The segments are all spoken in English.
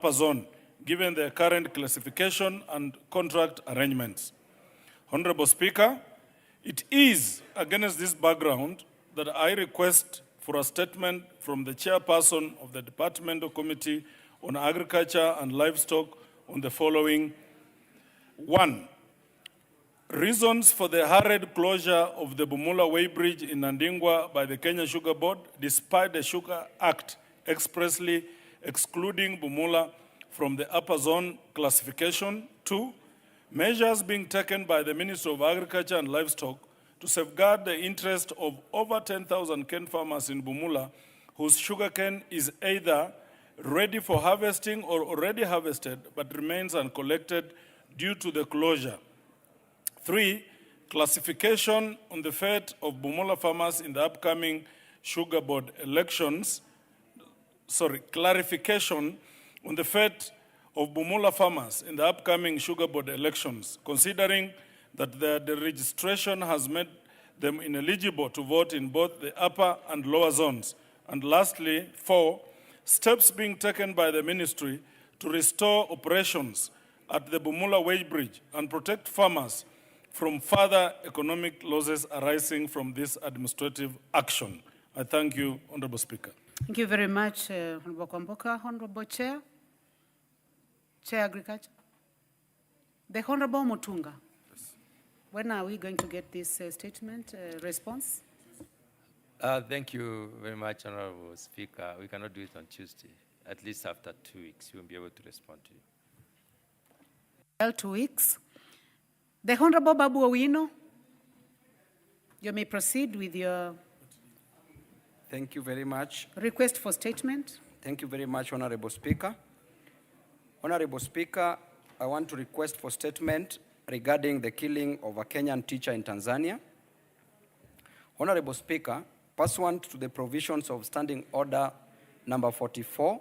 upper zone, given their current classification and contract arrangements. Honorable Speaker, it is against this background that I request for a statement from the chairperson of the Departmental Committee on Agriculture and Livestock on the following. 1. Reasons for the hurried closure of the Bumula Weighbridge in Nandingwa by the Kenya Sugar Board, despite the Sugar Act expressly excluding Bumula from the upper zone classification. 2. Measures being taken by the Ministry of Agriculture and Livestock to safeguard the interest of over 10,000 cane farmers in Bumula whose sugarcane is either ready for harvesting or already harvested but remains uncollected due to the closure. 3. Classification on the fate of Bumula farmers in the upcoming Sugar Board elections. Clarification on the fate of Bumula farmers in the upcoming Sugar Board elections, considering that the registration has made them ineligible to vote in both the upper and lower zones. And lastly, 4. Steps being taken by the ministry to restore operations at the Bumula Weighbridge and protect farmers from further economic losses arising from this administrative action. I thank you, Honorable Speaker. Thank you very much, Honorable Kwamboka. Honorable Chair. Chair Agriculture. The Honorable Mutunga. Yes. When are we going to get this statement, response? Thank you very much, Honorable Speaker. We cannot do it on Tuesday. At least after 2 weeks, we will be able to respond to you. Well, 2 weeks. The Honorable Babu Owino, you may proceed with your Thank you very much. Request for statement. Thank you very much, Honorable Speaker. Honorable Speaker, I want to request for statement regarding the killing of a Kenyan teacher in Tanzania. Honorable Speaker, pursuant to the provisions of Standing Order number 44,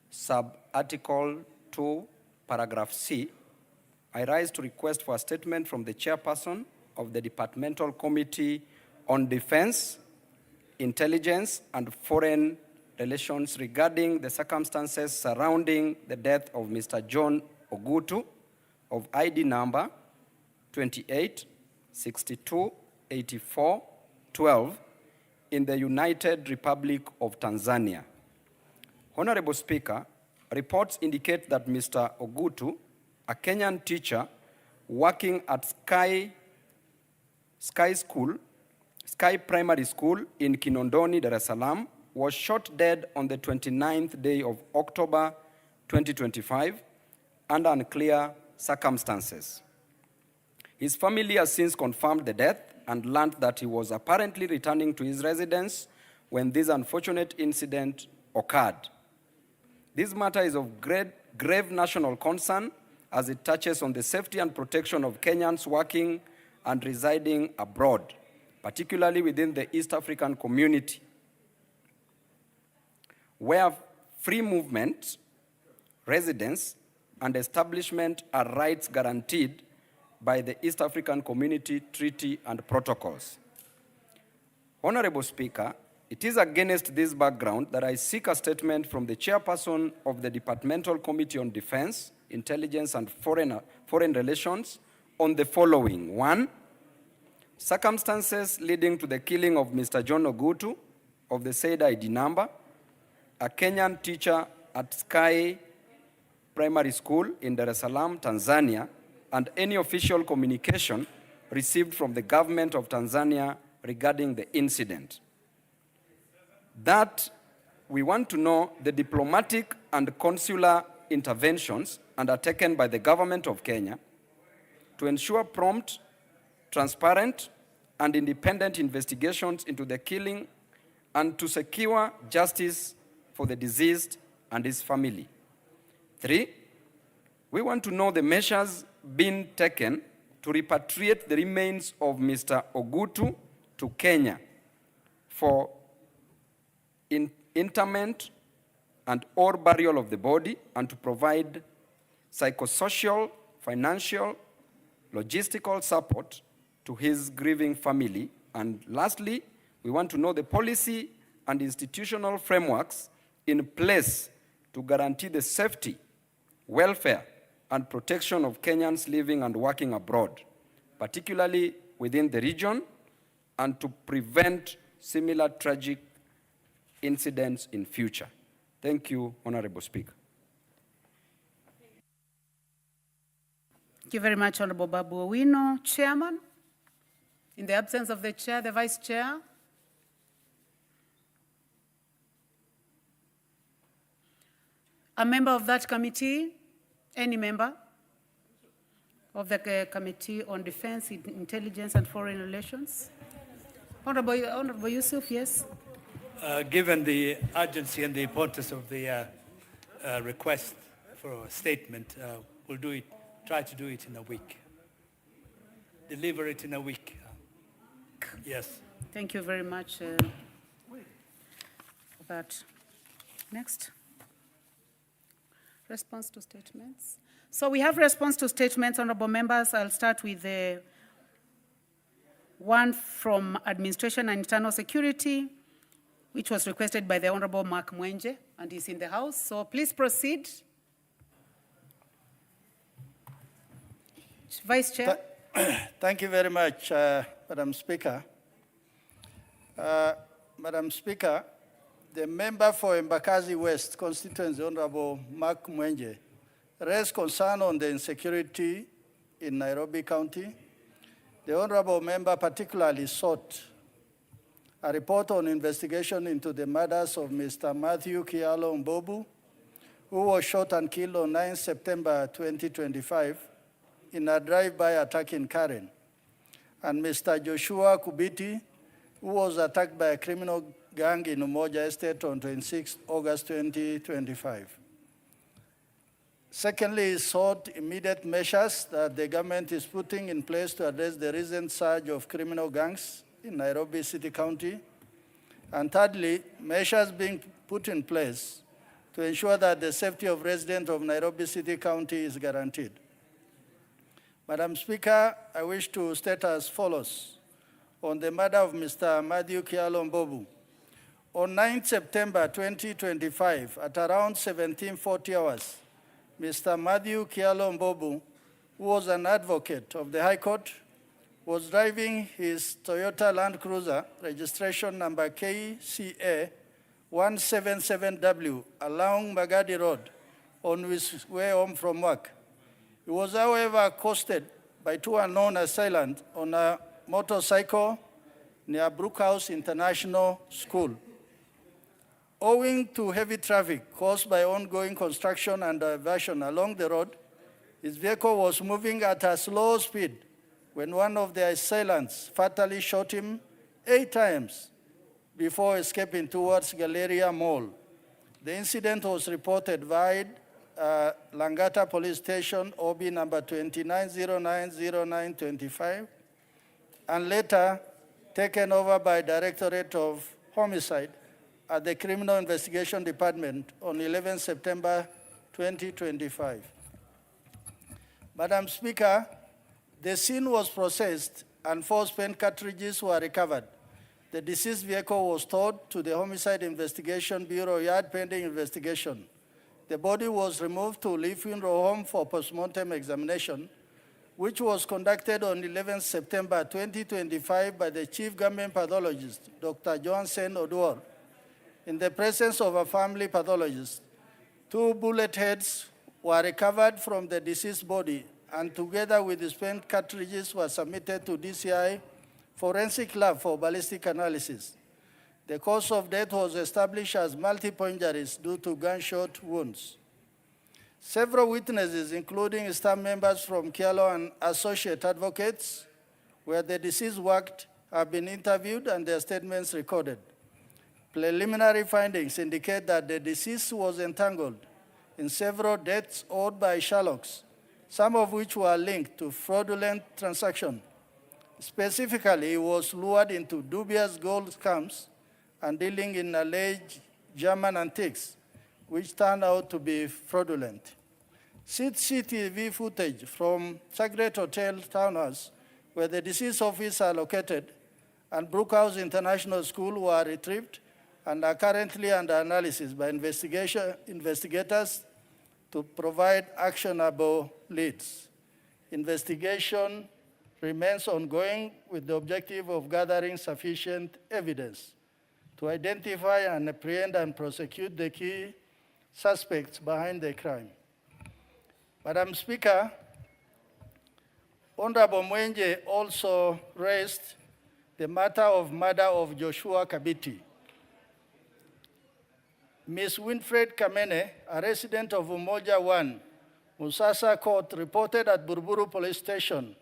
sub-article 2, paragraph C, I rise to request for a statement from the chairperson of the Departmental Committee on Defense, Intelligence, and Foreign Relations regarding the circumstances surrounding the death of Mr. John Ogutu of ID number 28 62 84 12 in the United Republic of Tanzania. Honorable Speaker, reports indicate that Mr. Ogutu, a Kenyan teacher working at Sky Primary School in Kinondoni, Dar es Salaam, was shot dead on the 29th day of October 2025 under unclear circumstances. His family has since confirmed the death and learned that he was apparently returning to his residence when this unfortunate incident occurred. This matter is of grave national concern as it touches on the safety and protection of Kenyans working and residing abroad, particularly within the East African community, where free movement, residence, and establishment are rights guaranteed by the East African Community Treaty and protocols. Honorable Speaker, it is against this background that I seek a statement from the chairperson of the Departmental Committee on Defense, Intelligence, and Foreign Relations on the following. 1. Circumstances leading to the killing of Mr. John Ogutu of the said ID number, a Kenyan teacher at Sky Primary School in Dar es Salaam, Tanzania, and any official communication received from the government of Tanzania regarding the incident. That we want to know the diplomatic and consular interventions undertaken by the government of Kenya to ensure prompt, transparent, and independent investigations into the killing and to secure justice for the deceased and his family. 3, we want to know the measures being taken to repatriate the remains of Mr. Ogutu to Kenya for interment and or burial of the body, and to provide psychosocial, financial, logistical support to his grieving family. And lastly, we want to know the policy and institutional frameworks in place to to guarantee the safety, welfare, and protection of Kenyans living and working abroad, particularly within the region, and to prevent similar tragic incidents in future. Thank you, Honorable Speaker. Thank you very much, Honorable Babu Owino. Chairman, in the absence of the chair, the vice chair. A member of that committee, any member of the Committee on Defense, Intelligence, and Foreign Relations? Honorable Yusuf, yes. Given the urgency and the importance of the request for a statement, we'll do it, try to do it in a week. Deliver it in a week. Yes. Thank you very much for that. Next. Response to statements. So we have response to statements, honorable members. I'll start with the one from Administration and Internal Security, which was requested by the Honorable Mark Mwenje, and is in the House. So please proceed. Vice Chair. Thank you very much, Madam Speaker. Madam Speaker, the member for Embakasi West constituency, Honorable Mark Mwenje, raised concern on the insecurity in Nairobi County. The Honorable member particularly sought a report on investigation into the murders of Mr. Matthew Kialo Mbobu, who was shot and killed on 9 September 2025 in a drive-by attack in Karen, and Mr. Joshua Kubiti, who was attacked by a criminal gang in Umoja Estate on 26 August 2025. Secondly, he sought immediate measures that the government is putting in place to address the recent surge of criminal gangs in Nairobi City County. And thirdly, measures being put in place to ensure that the safety of residents of Nairobi City County is guaranteed. Madam Speaker, I wish to state as follows on the murder of Mr. Matthew Kialo Mbobu. On 9 September 2025, at around 1740 hours, Mr. Matthew Kialo Mbobu, who was an advocate of the High Court, was driving his Toyota Land Cruiser, registration number KCA 177W, along Magadi Road on his way home from work. He was, however, accosted by two unknown assailants on a motorcycle near Brookhouse International School. Owing to heavy traffic caused by ongoing construction and diversion along the road, his vehicle was moving at a slow speed when one of the assailants fatally shot him 8 times before escaping towards Galleria Mall. The incident was reported via Langata Police Station, OB number 29090925, and later taken over by Directorate of Homicide at the Criminal Investigation Department on 11 September 2025. Madam Speaker, the scene was processed and 4 spent cartridges were recovered. The deceased vehicle was towed to the Homicide Investigation Bureau yard pending investigation. The body was removed to Lee Funeral Home for postmortem examination, which was conducted on 11 September 2025 by the Chief Government Pathologist, Dr. Johansen Oduor, in the presence of a family pathologist. 2 bullet heads were recovered from the deceased body and together with the spent cartridges were submitted to DCI Forensic Lab for ballistic analysis. The cause of death was established as multiple injuries due to gunshot wounds. Several witnesses, including staff members from Kialo and associate advocates, where the deceased worked, have been interviewed and their statements recorded. Preliminary findings indicate that the deceased was entangled in several deaths owed by Sherlocks, some of which were linked to fraudulent transactions. Specifically, he was lured into dubious gold scams and dealing in alleged German antiques, which turned out to be fraudulent. CCTV footage from Sacred Hotel Townhouse, where the deceased office are located, and Brookhouse International School were retrieved and are currently under analysis by investigators to provide actionable leads. Investigation remains ongoing with the objective of gathering sufficient evidence to identify and apprehend and prosecute the key suspects behind the crime. Madam Speaker, Honorable Mwenje also raised the matter of murder of Joshua Kabiti. Ms. Winfred Kamene, a resident of Umoja 1, Musasa Court, reported at Buruburu Police Station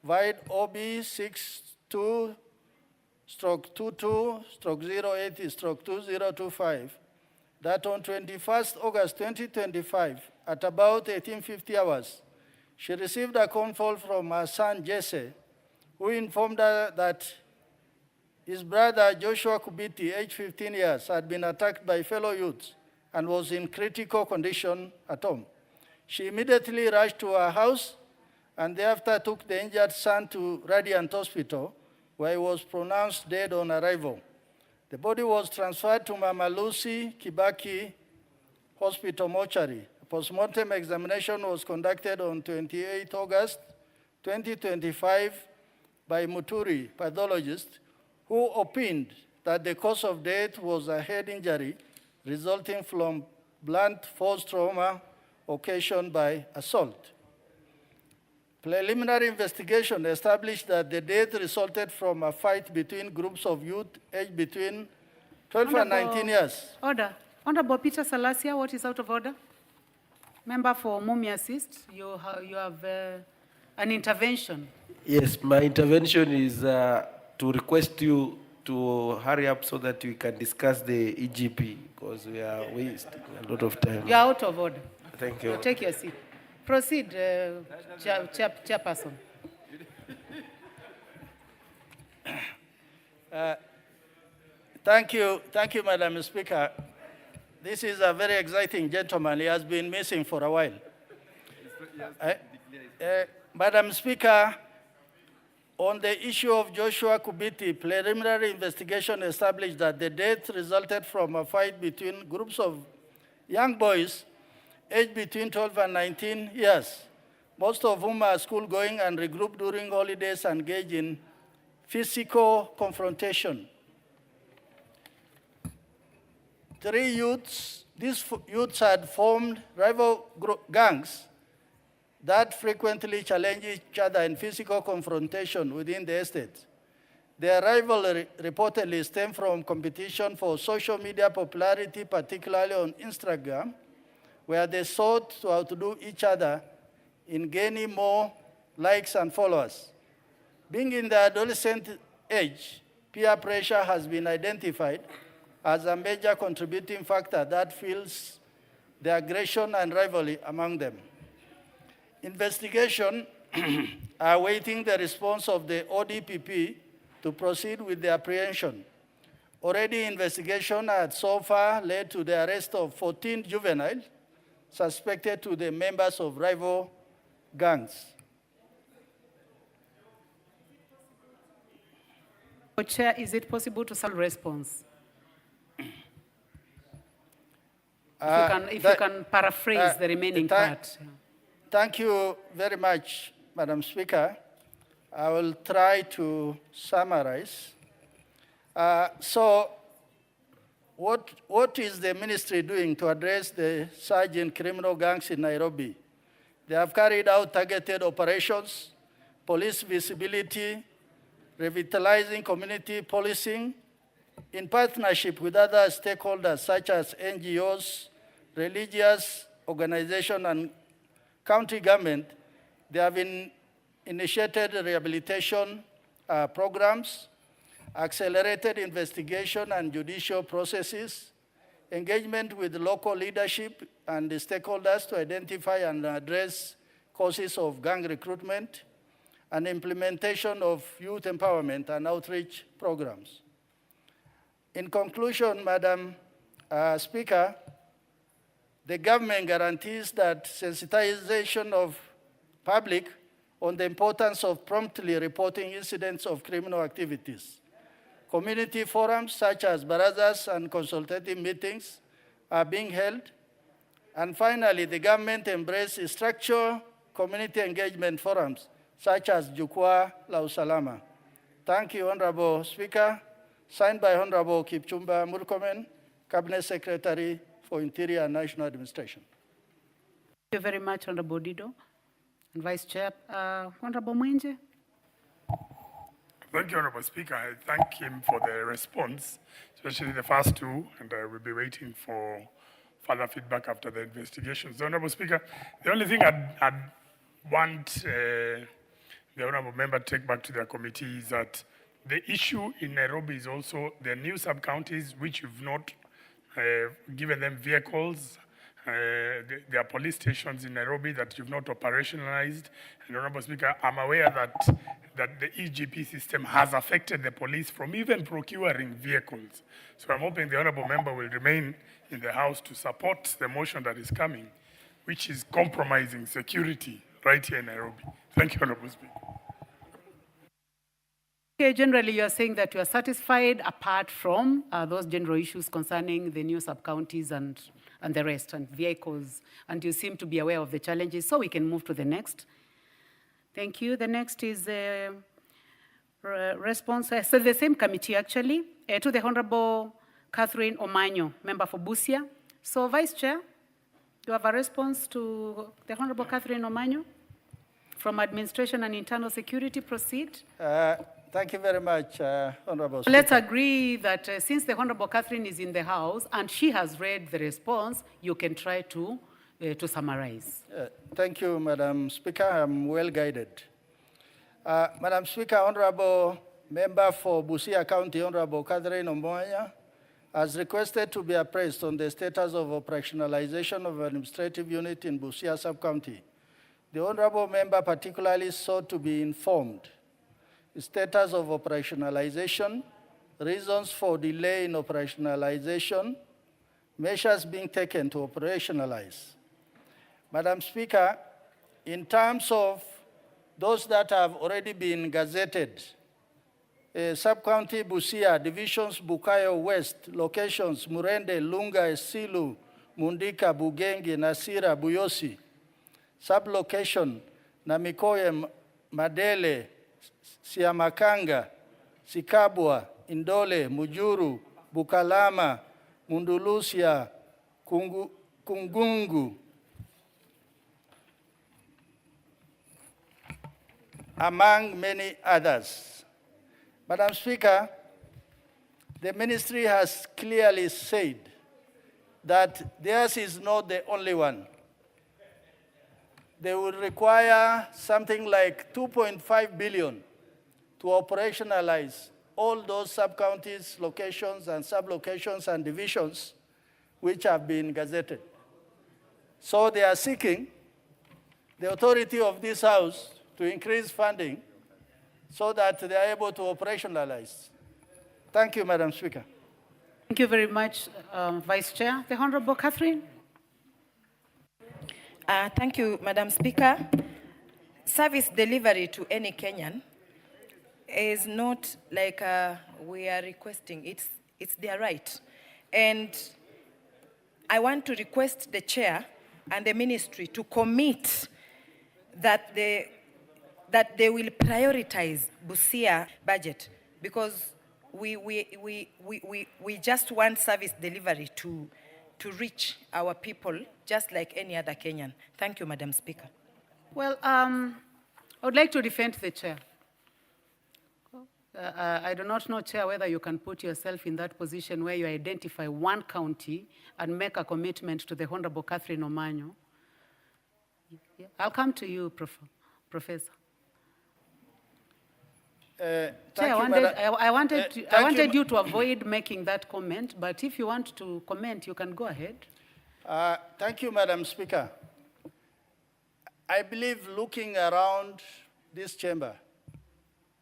via OB 62/22/08/2025 that on 21st August 2025, at about 1850 hours, she received a phone call from her son Jesse, who informed her that his brother Joshua Kubiti, aged 15 years, had been attacked by fellow youths and was in critical condition at home. She immediately rushed to her house and thereafter took the injured son to Radiant Hospital, where he was pronounced dead on arrival. The body was transferred to Mama Lucy Kibaki Hospital mortuary. A postmortem examination was conducted on 28 August 2025 by Muturi, pathologist, who opined that the cause of death was a head injury resulting from blunt force trauma occasioned by assault. Preliminary investigation established that the death resulted from a fight between groups of youth aged between 12 and 19 years. Order. Honorable Peter Salasia, what is out of order? Member for Mumia Assist, you have an intervention. Yes, my intervention is to request you to hurry up so that we can discuss the EGP because we are wasting a lot of time. You are out of order. Thank you. Take your seat. Proceed, Chairperson. Thank you, Madam Speaker. This is a very exciting gentleman. He has been missing for a while. Madam Speaker, on the issue of Joshua Kubiti, preliminary investigation established that the death resulted from a fight between groups of young boys aged between 12 and 19 years, most of whom are school-going and regrouped during holidays and engaged in physical confrontation. These youths had formed rival gangs that frequently challenge each other in physical confrontation within the estate. Their rivalry reportedly stemmed from competition for social media popularity, particularly on Instagram, where they sought to outdo each other in gaining more likes and followers. Being in the adolescent age, peer pressure has been identified as a major contributing factor that fuels the aggression and rivalry among them. Investigation are awaiting the response of the ODPP to proceed with the apprehension. Already, investigation had so far led to the arrest of 14 juveniles suspected to the members of rival gangs. Chair, is it possible to have a response? If you can paraphrase the remaining part. Thank you very much, Madam Speaker. I will try to summarize. What is the ministry doing to address the surge in criminal gangs in Nairobi? They have carried out targeted operations, police visibility, revitalizing community policing, in partnership with other stakeholders such as NGOs, religious organizations, and county government. They have initiated rehabilitation programs, accelerated investigation and judicial processes, engagement with local leadership and the stakeholders to identify and address causes of gang recruitment, and implementation of youth empowerment and outreach programs. In conclusion, Madam Speaker, the government guarantees that sensitization of public on the importance of promptly reporting incidents of criminal activities. Community forums such as barazas and consultative meetings are being held. And finally, the government embraced structured community engagement forums such as Jukwaa la Usalama. Thank you, Honorable Speaker. Signed by Honorable Kipchumba Murkomen, Cabinet Secretary for Interior and National Administration. Thank you very much, Honorable Dido. And Vice Chair, Honorable Mwenje. Thank you, Honorable Speaker. I thank him for the response, especially the first two, and I will be waiting for further feedback after the investigations. Honorable Speaker, the only thing I'd want the Honorable Member to take back to their committee is that the issue in Nairobi is also the new sub-counties which you've not given them vehicles. There are police stations in Nairobi that you've not operationalized. And Honorable Speaker, I'm aware that the EGP system has affected the police from even procuring vehicles. So I'm hoping the Honorable Member will remain in the House to support the motion that is coming, which is compromising security right here in Nairobi. Thank you, Honorable Speaker. Okay, generally, you are saying that you are satisfied apart from those general issues concerning the new sub-counties and the rest, and vehicles, and you seem to be aware of the challenges, so we can move to the next. Thank you. The next is a response, so the same committee actually, to the Honorable Catherine Omanyo, member for Busia. So, Vice Chair, you have a response to the Honorable Catherine Omanyo from Administration and Internal Security. Proceed. Thank you very much, Honorable Speaker. Let's agree that since the Honorable Catherine is in the House and she has read the response, you can try to summarize. Thank you, Madam Speaker. I'm well guided. Madam Speaker, Honorable Member for Busia County, Honorable Catherine Omoya, has requested to be appraised on the status of operationalization of administrative unit in Busia Sub-County. The Honorable Member particularly sought to be informed status of operationalization, reasons for delay in operationalization, measures being taken to operationalize. Madam Speaker, in terms of those that have already been gazetted, Sub-County Busia, Divisions Bukayo West, locations Murende, Lunga, Esilu, Mundika, Bugengi, Nasira, Buyosi, sub-location Namikoye, Madele, Siamakanga, Sikabwa, Indole, Mujuru, Bukalama, Mundulusia, Kungungu, among many others. Madam Speaker, the ministry has clearly said that theirs is not the only one. They will require something like 2.5 billion to operationalize all those sub-counties, locations, and sub-locations and divisions which have been gazetted. So they are seeking the authority of this House to increase funding so that they are able to operationalize. Thank you, Madam Speaker. Thank you very much, Vice Chair. The Honorable Catherine. Thank you, Madam Speaker. Service delivery to any Kenyan is not like we are requesting. It's their right. And I want to request the chair and the ministry to commit that they will prioritize Busia budget, because we just want service delivery to reach our people just like any other Kenyan. Thank you, Madam Speaker. Well, I would like to defend the chair. I do not know, Chair, whether you can put yourself in that position where you identify one county and make a commitment to the Honorable Catherine Omanyo. Yeah. I'll come to you, Professor. Chair, I wanted you to avoid making that comment, but if you want to comment, you can go ahead. Thank you, Madam Speaker. I believe looking around this chamber,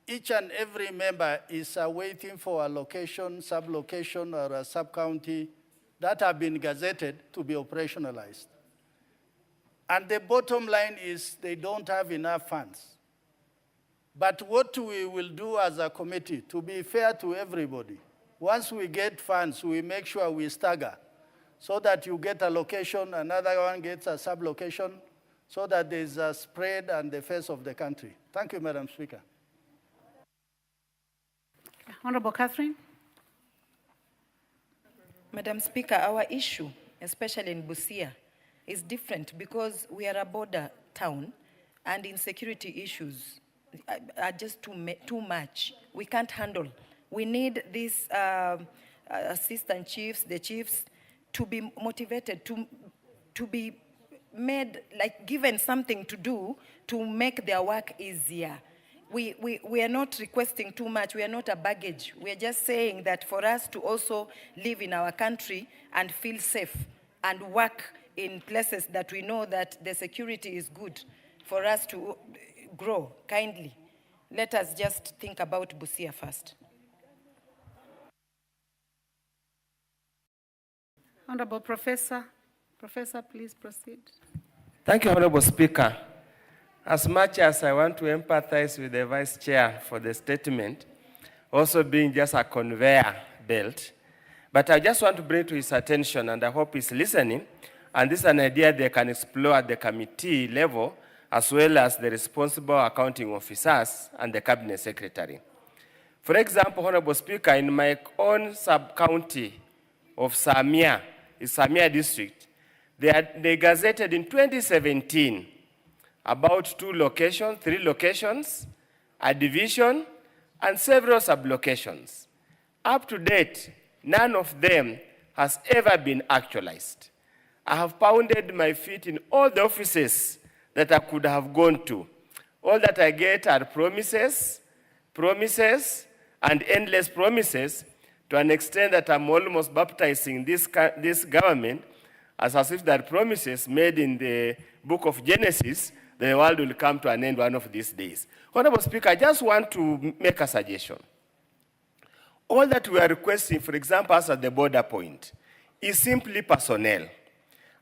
each and every member is waiting for a location, sub-location, or a sub-county that have been gazetted to be operationalized. And the bottom line is they don't have enough funds. But what we will do as a committee, to be fair to everybody, once we get funds, we make sure we stagger so that you get a location, another one gets a sub-location, so that there's a spread on the face of the country. Thank you, Madam Speaker. Honorable Catherine. Madam Speaker, our issue, especially in Busia, is different because we are a border town and insecurity issues are just too much. We can't handle. We need these assistant chiefs, the chiefs, to be motivated, to be made, like given something to do to make their work easier. We are not requesting too much. We are not a baggage. We are just saying that for us to also live in our country and feel safe and work in places that we know that the security is good, for us to grow kindly. Let us just think about Busia first. Honorable Professor. Professor, please proceed. Thank you, Honorable Speaker. As much as I want to empathize with the Vice Chair for the statement, also being just a conveyor belt, but I just want to bring to his attention, and I hope he's listening, and this is an idea they can explore at the committee level, as well as the responsible accounting officers and the Cabinet Secretary. For example, Honorable Speaker, in my own sub-county of Samia, in Samia district, they gazetted in 2017 about 3 locations, a division, and several sub-locations. Up to date, none of them has ever been actualized. I have pounded my feet in all the offices that I could have gone to. All that I get are promises, and endless promises, to an extent that I'm almost baptizing this government as if there are promises made in the book of Genesis, the world will come to an end one of these days. Honorable Speaker, I just want to make a suggestion. All that we are requesting, for example, as at the border point, is simply personnel.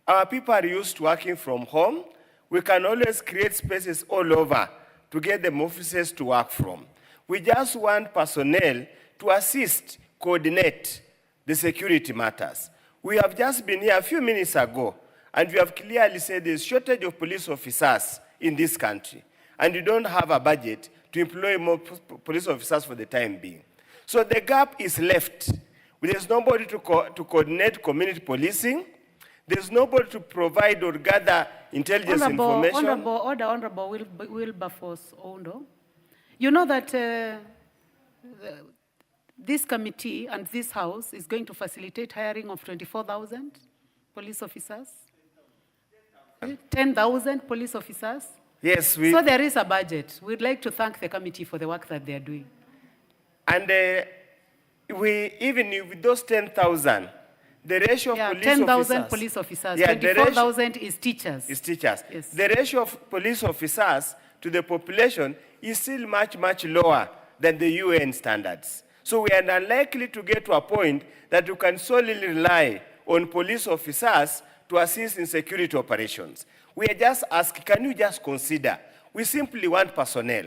Our people are used to working from home. We can always create spaces all over to get them offices to work from. We just want personnel to assist, coordinate the security matters. We have just been here a few minutes ago, and we have clearly said there's shortage of police officers in this country, and you don't have a budget to employ more police officers for the time being. So the gap is left. There's nobody to coordinate community policing. There's nobody to provide or gather intelligence information. Honorable Wilberforce Ondo. You know that this committee and this house is going to facilitate hiring of 24,000 police officers. 10,000 police officers. Yes, so there is a budget. We'd like to thank the committee for the work that they are doing. And even with those 10,000, the ratio of police officers. 10,000 police officers. 24,000 is teachers. Is teachers. Yes. The ratio of police officers to the population is still much, much lower than the UN standards. So we are unlikely to get to a point that you can solely rely on police officers to assist in security operations. We are just asking, can you just consider? We simply want personnel.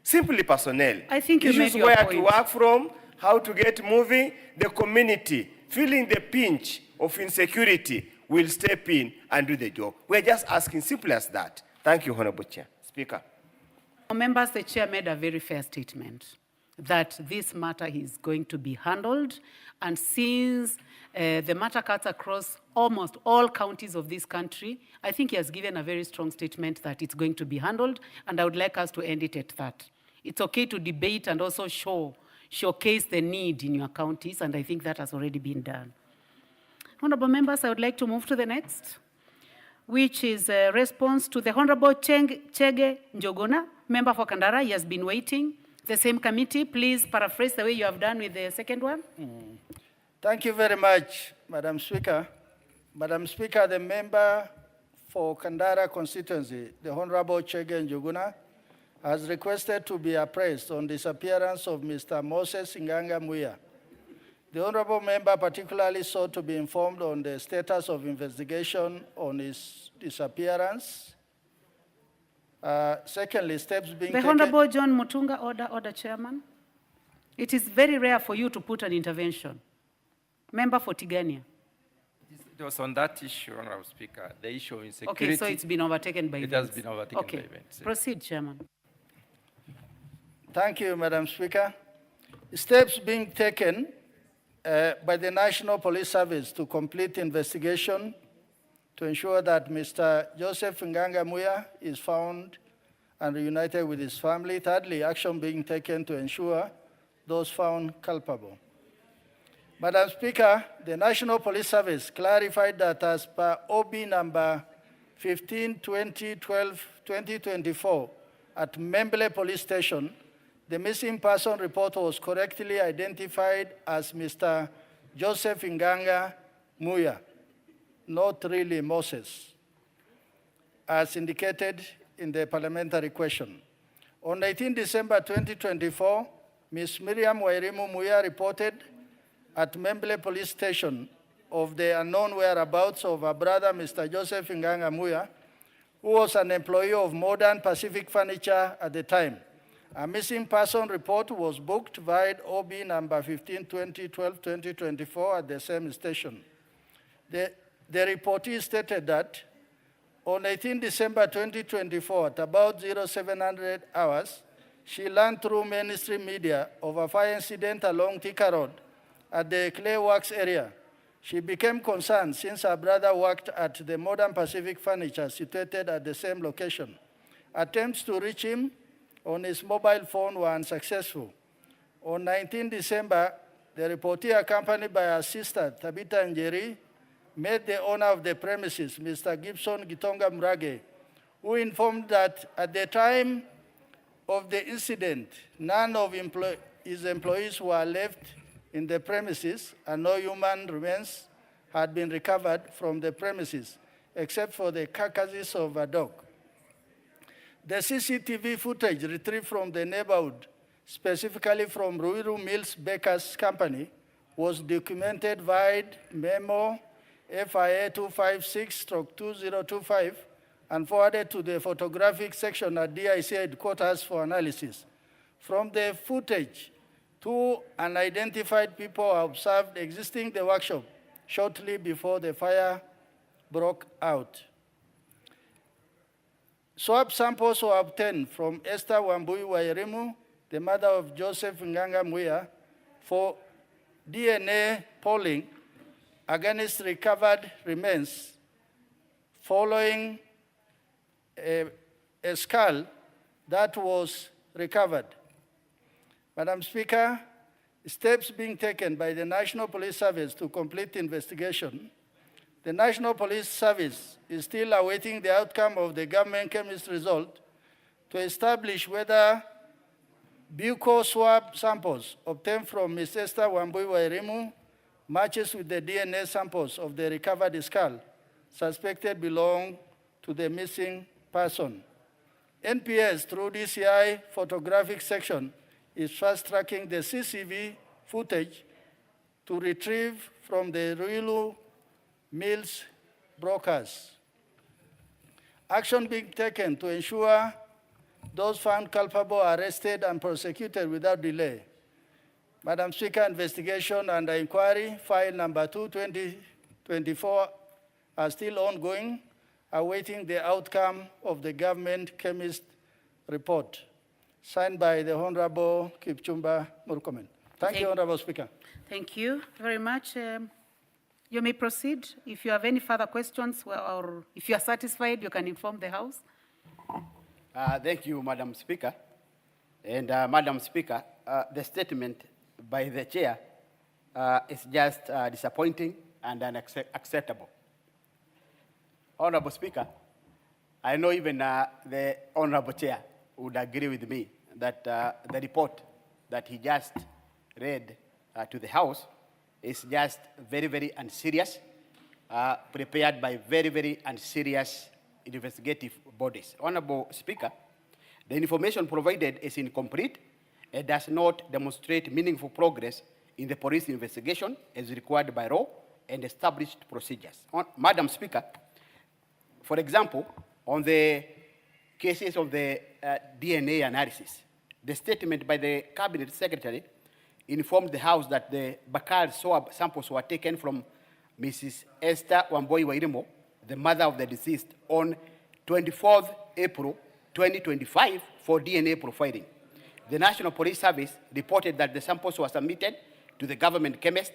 Simply personnel. I think you made your where point. to work from, how to get moving, the community, feeling the pinch of insecurity, will step in and do the job. We're just asking, simple as that. Thank you, Honorable Chair. Speaker. Members, the chair made a very fair statement that this matter is going to be handled, and since the matter cuts across almost all counties of this country, I think he has given a very strong statement that it's going to be handled, and I would like us to end it at that. It's okay to debate and also showcase the need in your counties, and I think that has already been done. Honorable members, I would like to move to the next, which is a response to the Honorable Chege Njogona, member for Kandara. He has been waiting. The same committee, please paraphrase the way you have done with the second one. Thank you very much, Madam Speaker. Madam Speaker, the member for Kandara constituency, the Honorable Chege Njuguna, has requested to be appraised on disappearance of Mr. Moses Nganga Muya. The honorable member particularly sought to be informed on the status of investigation on his disappearance Secondly, steps being The taken. Honorable John Mutunga, order, Chairman. It is very rare for you to put an intervention. Member for Tigania. It was on that issue, Honorable Speaker, the issue of insecurity. Okay, so it's been overtaken by It events. has been overtaken Okay. by events. Proceed, Chairman. Thank you, Madam Speaker. Steps being taken by the National Police Service to complete investigation to ensure that Mr. Joseph Nganga Muya is found and reunited with his family. Thirdly, action being taken to ensure those found culpable. Madam Speaker, the National Police Service clarified that as per OB number 15/2012/2024 at Memble Police Station, the missing person report was correctly identified as Mr. Joseph Nganga Muya, not really Moses, as indicated in the parliamentary question. On 19 December 2024, Ms. Miriam Wairimu Muya reported at Memble Police Station of the unknown whereabouts of her brother, Mr. Joseph Nganga Muya, who was an employee of Modern Pacific Furniture at the time. A missing person report was booked via OB number 15/2012/2024 at the same station. The reportee stated that on 18 December 2024, at about 0700 hours, she learned through mainstream media of a fire incident along Thika Road at the Clay Works area. She became concerned since her brother worked at the Modern Pacific Furniture situated at the same location. Attempts to reach him on his mobile phone were unsuccessful. On 19 December, the reportee, accompanied by her sister, Tabitha Njeri, met the owner of the premises, Mr. Gibson Gitonga Mrage, who informed that at the time of the incident, none of his employees were left in the premises and no human remains had been recovered from the premises, except for the carcasses of a dog. The CCTV footage retrieved from the neighborhood, specifically from Ruiru Mills Bakers Company, was documented via memo FIA 256/2025 and forwarded to the photographic section at DIC headquarters for analysis. From the footage, two unidentified people are observed exiting the workshop shortly before the fire broke out. Swab samples were obtained from Esther Wambui Wairimu, the mother of Joseph Nganga Muya, for DNA polling against recovered remains following a skull that was recovered. Madam Speaker, steps being taken by the National Police Service to complete investigation. The National Police Service is still awaiting the outcome of the government chemist result to establish whether buccal swab samples obtained from Ms. Esther Wambui Wairimu matches with the DNA samples of the recovered skull suspected belong to the missing person. NPS, through DCI photographic section, is fast-tracking the CCTV footage to retrieve from the Ruiru Mills brokers. Action being taken to ensure those found culpable are arrested and prosecuted without delay. Madam Speaker, investigation and inquiry, file number 2/2024, are still ongoing, awaiting the outcome of the government chemist report, signed by the Honorable Kipchumba Murkomen. Thank you, Honorable Speaker. Thank you very much. You may proceed. If you have any further questions or if you are satisfied, you can inform the House. Thank you, Madam Speaker. And Madam Speaker, the statement by the chair is just disappointing and unacceptable. Honorable Speaker, I know even the Honorable Chair would agree with me that the report that he just read to the House is just very, very unserious, prepared by very, very unserious investigative bodies. Honorable Speaker, the information provided is incomplete. It does not demonstrate meaningful progress in the police investigation as required by law and established procedures. Madam Speaker, for example, on the cases of the DNA analysis. The statement by the Cabinet Secretary informed the House that the Bakal swab samples were taken from Mrs. Esther Wamboi Wairimo, the mother of the deceased, on 24th April 2025 for DNA profiling. The National Police Service reported that the samples were submitted to the government chemist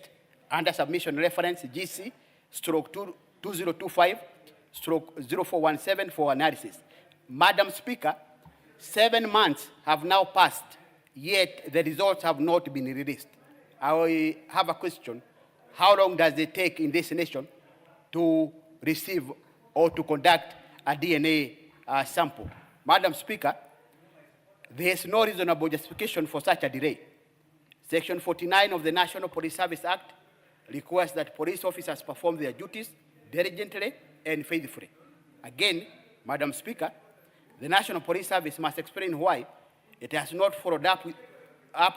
under submission reference GC/2025/0417 for analysis. Madam Speaker, 7 months have now passed, yet the results have not been released. I have a question. How long does it take in this nation to receive or to conduct a DNA sample? Madam Speaker, there is no reasonable justification for such a delay. Section 49 of the National Police Service Act requires that police officers perform their duties diligently and faithfully. Again, Madam Speaker, the National Police Service must explain why it has not followed up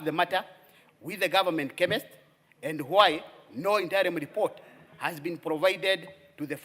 the matter with the government chemist and why no interim report has been provided to the